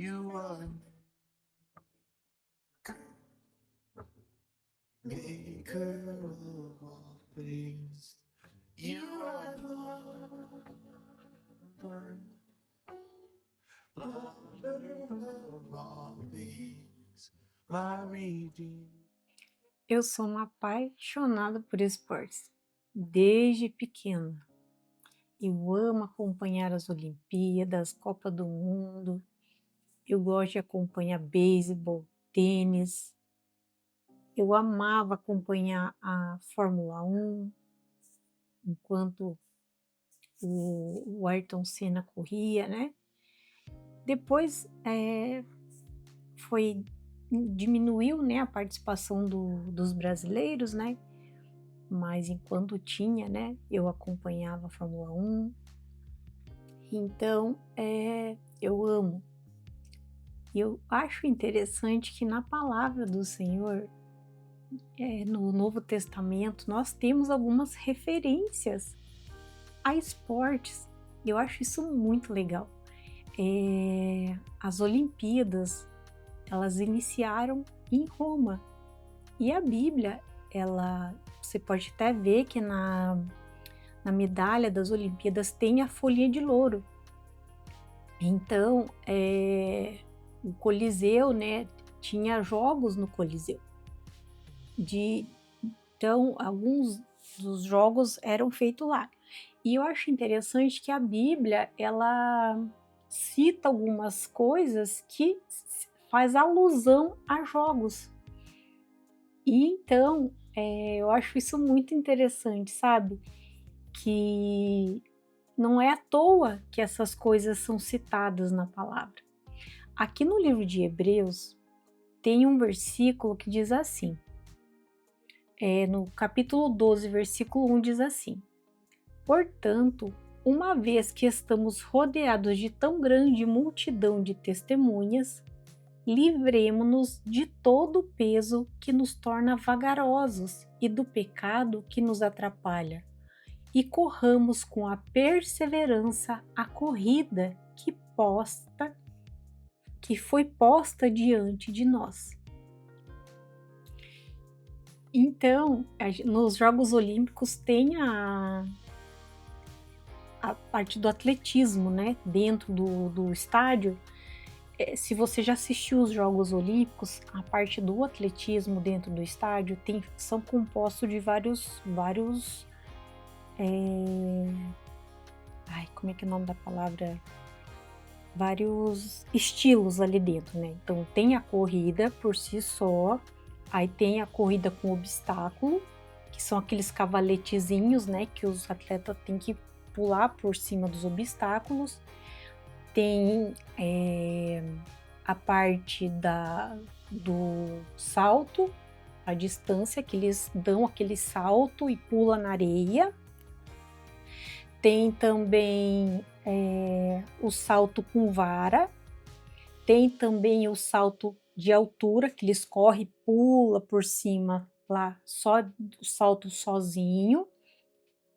You are maker of all things. You are Lord, lover of all things, my redeemer. Eu sou uma apaixonada por esportes, desde pequena. Eu amo acompanhar as Olimpíadas, Copa do Mundo. Eu gosto de acompanhar beisebol, tênis. Eu amava acompanhar a Fórmula 1 enquanto o Ayrton Senna corria, né? Depois diminuiu, né, a participação dos brasileiros, né? Mas enquanto tinha, né, eu acompanhava a Fórmula 1. Então, eu amo. Eu acho interessante que na palavra do Senhor, no Novo Testamento, nós temos algumas referências a esportes. Eu acho isso muito legal. As Olimpíadas, elas iniciaram em Roma. E a Bíblia, você pode até ver que na medalha das Olimpíadas tem a folhinha de louro. Então, o Coliseu, né, tinha jogos no Coliseu. Então, alguns dos jogos eram feitos lá. E eu acho interessante que a Bíblia, ela cita algumas coisas que faz alusão a jogos. E então, eu acho isso muito interessante, sabe? Que não é à toa que essas coisas são citadas na palavra. Aqui no livro de Hebreus, tem um versículo que diz assim, no capítulo 12, versículo 1 diz assim: Portanto, uma vez que estamos rodeados de tão grande multidão de testemunhas, livremo-nos de todo o peso que nos torna vagarosos e do pecado que nos atrapalha, e corramos com a perseverança a corrida que foi posta diante de nós. Então, nos Jogos Olímpicos tem a parte do atletismo, né? Dentro do estádio. Se você já assistiu os Jogos Olímpicos, a parte do atletismo dentro do estádio são compostos de vários como é que é o nome da palavra? Vários estilos ali dentro, né? Então tem a corrida por si só, aí tem a corrida com obstáculo, que são aqueles cavaletezinhos, né? Que os atletas têm que pular por cima dos obstáculos. Tem a parte do salto, a distância que eles dão aquele salto e pula na areia. Tem também o salto com vara, tem também o salto de altura, que eles correm e pula por cima lá, só o salto sozinho.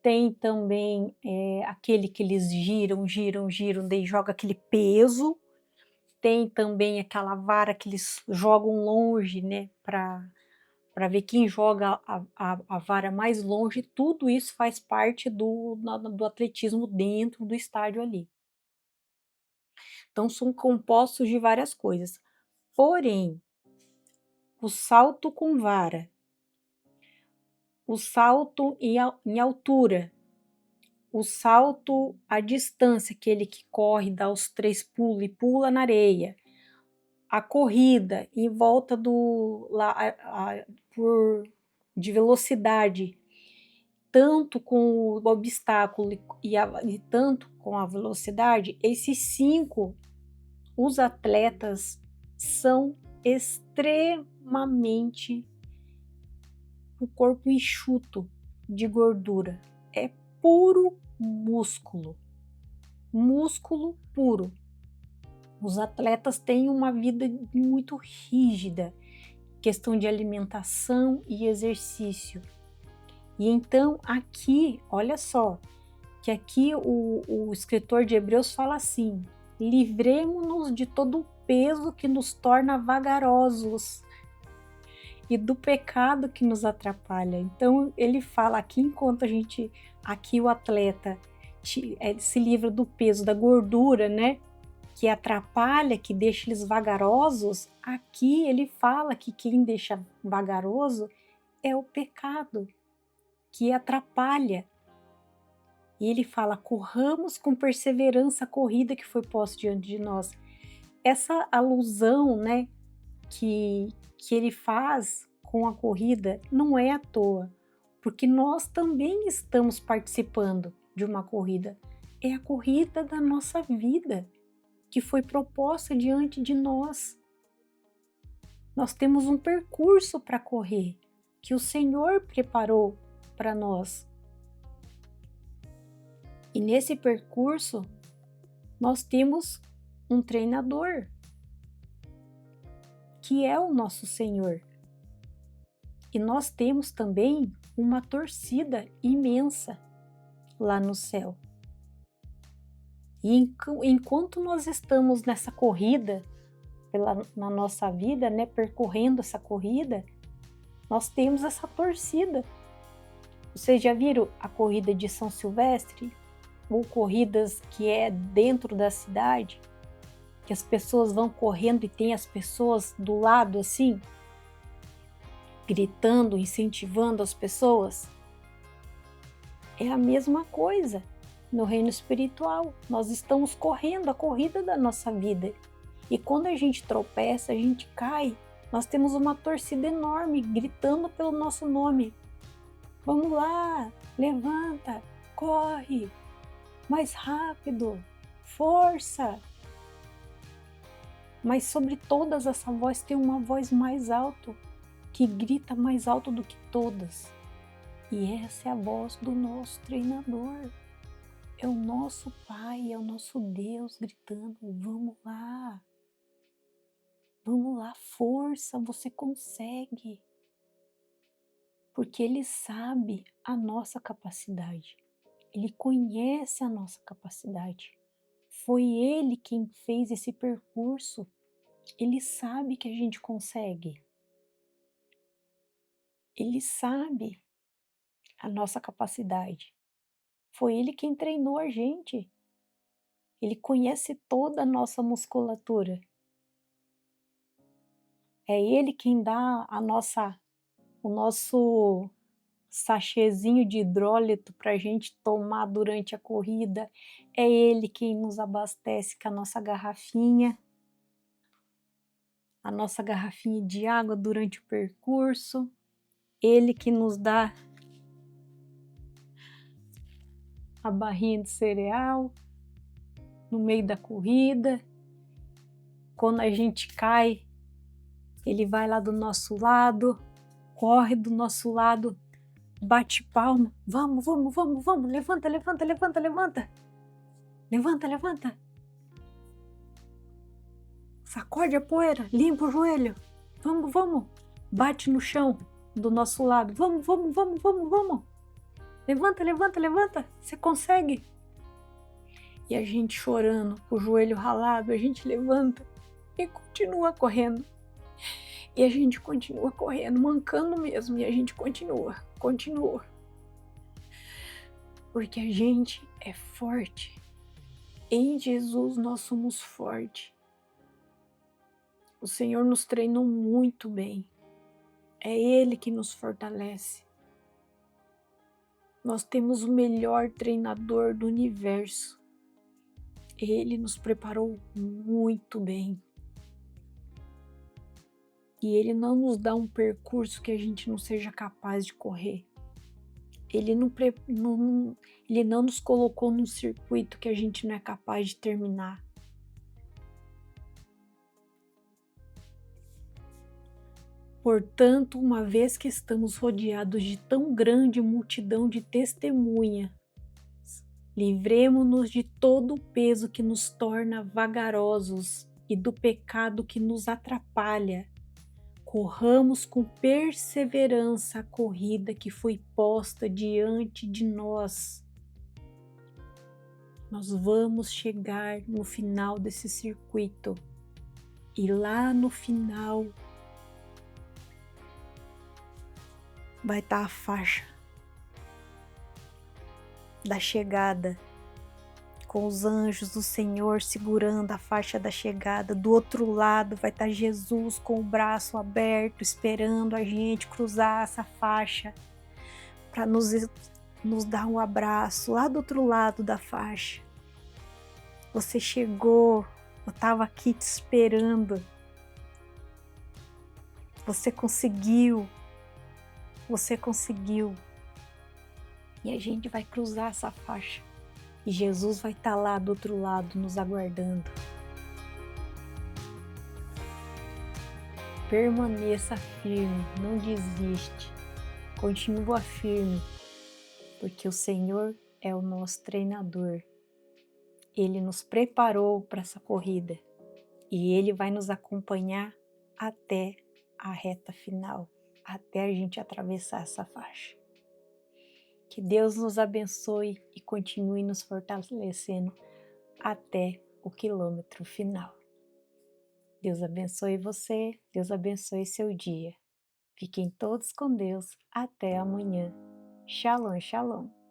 Tem também aquele que eles giram, daí joga aquele peso. Tem também aquela vara que eles jogam longe, né, para ver quem joga a vara mais longe. Tudo isso faz parte do atletismo dentro do estádio ali. Então, são compostos de várias coisas. Porém, o salto com vara, o salto em altura, o salto à distância, aquele que corre, dá os 3 pulos e pula na areia, a corrida em volta de velocidade, tanto com o obstáculo e tanto com a velocidade, esses 5, os atletas são extremamente o corpo enxuto de gordura, é puro músculo puro. Os atletas têm uma vida muito rígida, questão de alimentação e exercício. E então aqui, olha só, que aqui o escritor de Hebreus fala assim, livremo-nos de todo o peso que nos torna vagarosos e do pecado que nos atrapalha. Então ele fala aqui, enquanto aqui o atleta se livra do peso da gordura, né? Que atrapalha, que deixa eles vagarosos, aqui ele fala que quem deixa vagaroso é o pecado, que atrapalha. E ele fala, corramos com perseverança a corrida que foi posta diante de nós. Essa alusão, né, que ele faz com a corrida não é à toa, porque nós também estamos participando de uma corrida. É a corrida da nossa vida, que foi proposta diante de nós. Nós temos um percurso para correr, que o Senhor preparou para nós. E nesse percurso, nós temos um treinador, que é o nosso Senhor. E nós temos também uma torcida imensa lá no céu. E enquanto nós estamos nessa corrida, na nossa vida, né, percorrendo essa corrida, nós temos essa torcida. Vocês já viram a corrida de São Silvestre? Ou corridas que é dentro da cidade, que as pessoas vão correndo e tem as pessoas do lado assim, gritando, incentivando as pessoas? É a mesma coisa no reino espiritual. Nós estamos correndo a corrida da nossa vida. E quando a gente tropeça, a gente cai, nós temos uma torcida enorme gritando pelo nosso nome. Vamos lá, levanta, corre, mais rápido, força. Mas sobre todas essa voz tem uma voz mais alta, que grita mais alto do que todas. E essa é a voz do nosso treinador. É o nosso Pai, é o nosso Deus gritando, vamos lá. Vamos lá, força, você consegue. Porque Ele sabe a nossa capacidade. Ele conhece a nossa capacidade. Foi Ele quem fez esse percurso. Ele sabe que a gente consegue. Ele sabe a nossa capacidade. Foi Ele quem treinou a gente. Ele conhece toda a nossa musculatura. É Ele quem dá o nosso sachêzinho de hidrólito para a gente tomar durante a corrida. É Ele quem nos abastece com a nossa garrafinha de água durante o percurso. Ele que nos dá a barrinha de cereal no meio da corrida. Quando a gente cai, Ele vai lá do nosso lado, corre do nosso lado, bate palma, vamos, levanta. Sacode a poeira, limpa o joelho, vamos, bate no chão do nosso lado, vamos. Levanta, você consegue. E a gente chorando, com o joelho ralado, a gente levanta e continua correndo. E a gente continua correndo, mancando mesmo, e a gente continua. Porque a gente é forte. Em Jesus nós somos fortes. O Senhor nos treinou muito bem. É Ele que nos fortalece. Nós temos o melhor treinador do universo. Ele nos preparou muito bem. E Ele não nos dá um percurso que a gente não seja capaz de correr. Ele não nos colocou num circuito que a gente não é capaz de terminar. Portanto, uma vez que estamos rodeados de tão grande multidão de testemunhas, livremo-nos de todo o peso que nos torna vagarosos e do pecado que nos atrapalha. Corramos com perseverança a corrida que foi posta diante de nós. nós vamos chegar no final desse circuito. E lá no final vai estar a faixa da chegada, com os anjos do Senhor segurando a faixa da chegada. Do outro lado vai estar Jesus com o braço aberto, esperando a gente cruzar essa faixa para nos dar um abraço lá do outro lado da faixa. Você chegou, eu estava aqui te esperando. Você conseguiu. E a gente vai cruzar essa faixa. E Jesus vai estar lá do outro lado nos aguardando. Permaneça firme, não desiste. Continua firme, porque o Senhor é o nosso treinador. Ele nos preparou para essa corrida e Ele vai nos acompanhar até a reta final, até a gente atravessar essa faixa. Que Deus nos abençoe e continue nos fortalecendo até o quilômetro final. Deus abençoe você, Deus abençoe seu dia. Fiquem todos com Deus. Até amanhã. Shalom, shalom.